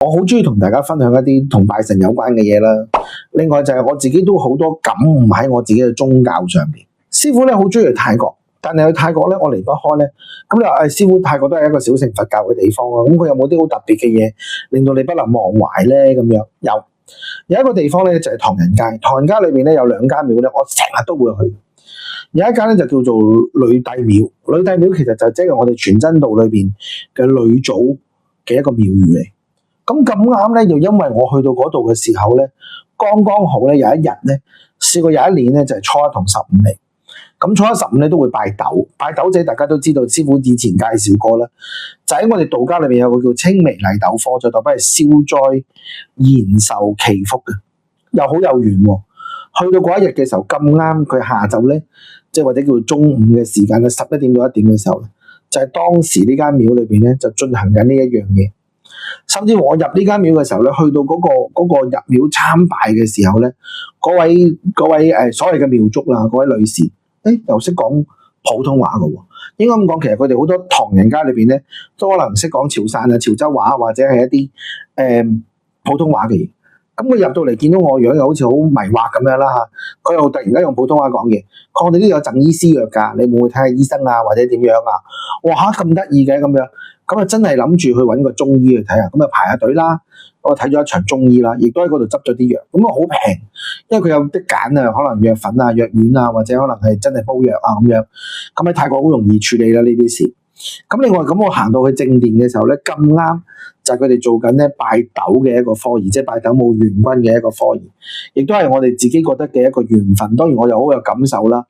我好中意同大家分享一啲同拜神有關嘅嘢啦。另外就係我自己都好多感悟喺我自己嘅宗教上邊。師傅咧好中意去泰國，但係去泰國咧我離不開咧。咁你話師傅泰國都係一個小乘佛教嘅地方啊，咁佢有冇啲好特別嘅嘢令到你不能忘懷咧？咁樣有一個地方咧就係唐人街，唐人街裏邊咧有兩間廟咧，我成日都會去。有一間咧就叫做女帝廟，女帝廟其實就即係我哋全真道裏邊嘅女祖嘅一個廟宇嚟。咁啱咧，就因為我去到嗰度嘅時候咧，剛好咧有一日咧，試過有一年咧就係初一同15嚟。咁初一15咧都會拜斗，拜斗者大家都知道，師傅以前介紹過啦，就喺我哋道家裏邊有個叫青微泥斗科，就代表係消災延壽祈福嘅，又好有緣喎。去到嗰一日嘅時候咁啱，佢下晝咧，即係或者叫中午嘅時間咧，11點到1點嘅時候咧，就係當時呢間廟裏邊咧就進行緊呢一樣嘢。甚至我入呢間廟嘅時候咧，去到嗰個入廟參拜嘅時候咧，嗰位所謂嘅廟祝啦，嗰位女士，又識講普通話嘅喎。應該咁講，其實佢哋好多唐人街裏邊咧，都可能識講潮汕啊、潮州話或者係一啲普通話嘅嘢。咁佢入到嚟見到我樣又好似好迷惑咁樣啦嚇，佢又突然間用普通話講嘢，我哋呢度有贈醫施藥㗎，你會唔會睇下醫生啊或者點樣啊？哇嚇咁得意嘅咁樣，咁啊真係諗住去揾個中醫去睇下，咁啊排下隊啦，我睇咗一場中醫啦，亦都喺嗰度執咗啲藥，咁啊好平，因為佢有得揀啊，可能藥粉啊、藥丸啊，或者可能係真係煲藥啊咁樣，咁喺泰國好容易處理啦呢啲事。咁另外咁我行到去正殿嘅時候咧，咁啱就係佢哋做緊咧拜斗嘅一個科儀，即係拜斗母元君嘅一個科儀，亦都係我哋自己覺得嘅一個緣分。當然我又好有感受啦，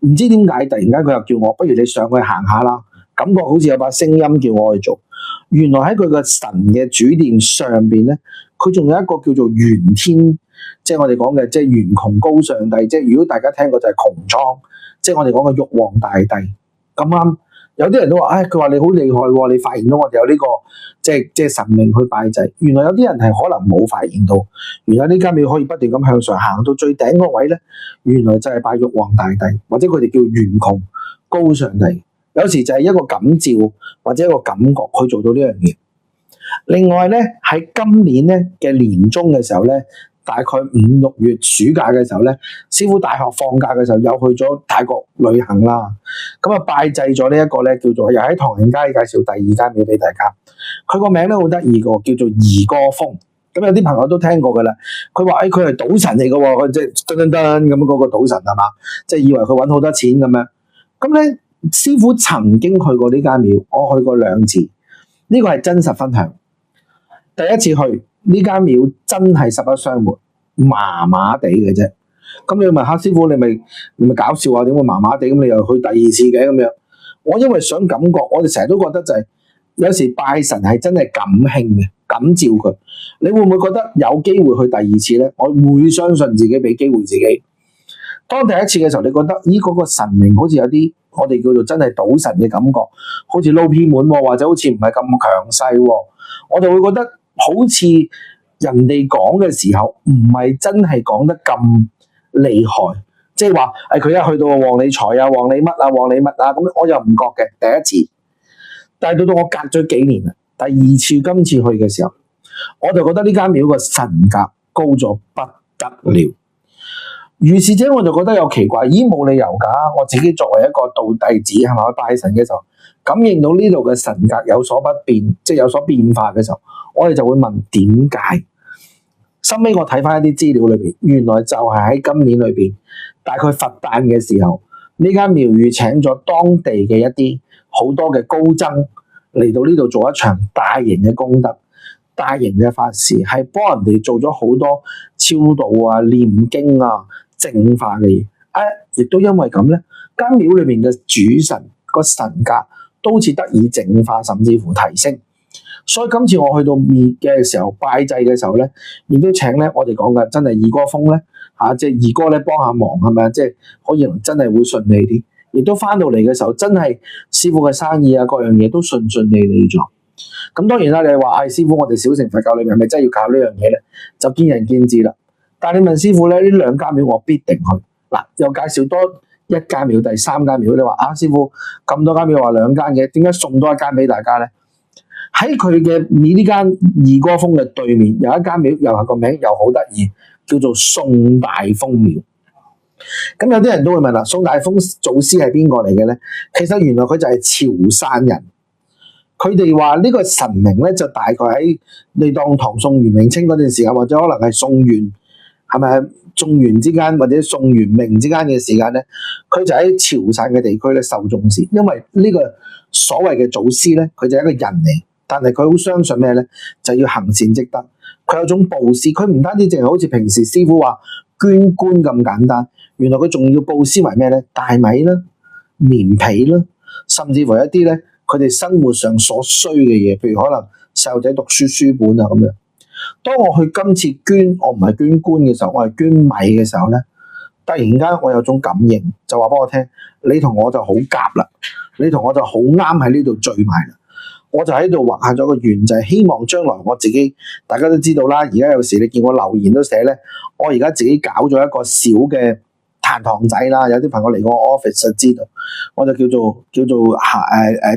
唔知點解突然間佢又叫我，不如你上去行下啦，感覺好似有把聲音叫我去做。原來喺佢個神嘅主殿上邊咧，佢仲有一個叫做元天，即係我哋講嘅即係元窮高上帝，即係如果大家聽過就係穹蒼，即係我哋講嘅玉皇大帝。咁啱。有啲人都話，佢話你好厲害喎，你發現到我哋有呢個即係神明去拜祭。原來有啲人係可能冇發現到，原來呢間廟可以不斷咁向上行到最頂嗰位咧，原來就係拜玉皇大帝，或者佢哋叫元窮高上帝。有時就係一個感召或者一個感覺去做到呢樣嘢。另外咧，喺今年咧嘅年中嘅時候咧，大概5、6月暑假嘅時候咧，師傅大學放假嘅時候又去咗泰國旅行啦。咁啊拜祭咗呢一個咧叫做又喺唐人街介紹第二間廟俾大家。佢個名咧好得意個，叫做怡歌峰。咁有啲朋友都聽過噶啦。佢話佢係賭神嚟嘅喎，佢即係噔噔噔咁嗰個賭神係嘛？即係以為佢揾好多錢咁樣。咁咧師傅曾經去過呢間廟，我去過2次。呢個係真實分享。第一次去。呢間廟真係實不相瞞，麻麻地嘅啫。咁你問下師傅，你咪搞笑啊？點會麻麻地？咁你又去第2次嘅咁樣？我因為想感覺，我哋成日都覺得就係、有時拜神係真係感興嘅，感召佢。你會唔會覺得有機會去第2次咧？我會相信自己，俾機會自己。當第一次嘅時候，你覺得嗰個神明好似有啲我哋叫做真係賭神嘅感覺，好似撈偏門喎，或者好似唔係咁強勢喎，我就會覺得。好似人哋講嘅時候，唔係真係講得咁厲害，即係話佢一去到旺你財啊、旺你乜啊、旺你乜啊，咁我又唔覺嘅第一次。但係到我隔咗幾年啦，第2次今次去嘅時候，我就覺得呢間廟個神格高咗不得了。如是者我就覺得有奇怪，咦冇理由㗎！我自己作為一個道弟子係咪去拜神嘅時候，感應到呢度嘅神格有所不變，即係有所變化嘅時候，我哋就會問點解？後尾我睇翻一啲資料裏邊，原來就係喺今年裏邊，大概佛誕嘅時候，呢間廟宇請咗當地嘅一啲好多嘅高僧嚟到呢度做一場大型嘅功德、大型嘅法事，係幫人哋做咗好多超度啊、念經啊、淨化嘅嘢。亦都因為咁咧，間廟裏面嘅主神個神格都好似得以淨化，甚至乎提升。所以今次我去到廟嘅時候，拜祭嘅時候咧，亦都請咧我哋講嘅真係二哥風咧即係二哥咧幫下忙係咪啊？即係可以真係會順利啲。亦都翻到嚟嘅時候，真係師傅嘅生意啊，各樣嘢都順利咗。咁當然啦，你話師傅，我哋小乘佛教裏面係咪真係要靠呢樣嘢咧？就見仁見智啦。但係你問師傅咧，呢2間廟我必定去。嗱，又介紹多1間廟，第3間廟，你話師傅咁多間廟話2間嘅，點解送多1間俾大家咧？喺佢嘅呢間二哥峰嘅對面有一間廟，又係個名又好得意，叫做宋大豐廟。咁有啲人都會問啦，宋大豐祖師係邊個嚟嘅咧？其實原來佢就係潮汕人。佢哋話呢個神明咧，就大概喺你當唐宋元明清嗰段時間，或者可能係宋元，係咪宋元之間或者宋元明之間嘅時間咧？佢就喺潮汕嘅地區咧受重視，因為呢個所謂嘅祖師咧，佢就係一個人嚟，但係佢好相信咩咧？就要行善積德。佢有種布施，佢唔單止淨係好似平時師傅話捐棺咁簡單，原來佢仲要布施為咩咧？大米啦、棉被啦，甚至乎一啲咧。佢哋生活上所需嘅嘢，譬如可能細路仔讀書書本啊咁樣。當我去今次捐，我唔係捐棺嘅時候，我係捐米嘅時候咧，突然間我有種感應，就話俾我聽，你同我就好夾啦，你同我就好啱喺呢度聚埋啦。我就喺度畫下咗個願，就係希望將來我自己，大家都知道啦。而家有時你見我留言都寫咧，我而家自己搞咗一個小嘅壇堂仔啦，有啲朋友嚟過我 office 就知道，我就叫做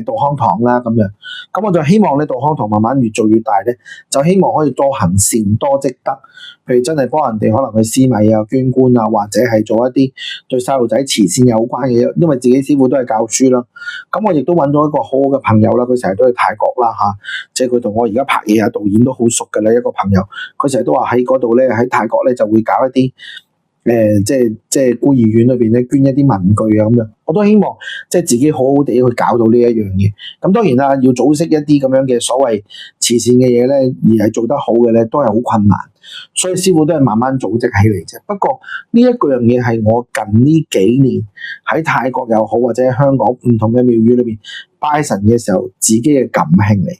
道康堂啦咁樣。咁我就希望咧道康堂慢慢越做越大咧，就希望可以多行善多積德，譬如真係幫人哋可能去施米啊、捐棺啊，或者係做一啲對細路仔慈善有關嘅嘢。因為自己師傅都係教書啦，咁我亦都揾到一個好好嘅朋友啦，佢成日都去泰國啦嚇，即係佢同我而家拍嘢啊導演都好熟嘅咧一個朋友，佢成日都話喺嗰度咧喺泰國咧就會搞一啲。即係孤兒院裏邊咧捐一啲文具啊咁樣，我都希望即係自己好好地去搞到呢一樣嘢。咁當然啦，要組織一啲咁樣嘅所謂慈善嘅嘢咧，而係做得好嘅咧，都係好困難。所以師傅都係慢慢組織起嚟啫。不過呢一個樣嘢係我近呢幾年喺泰國又好，或者喺香港唔同嘅廟宇裏邊拜神嘅時候自己嘅感興嚟。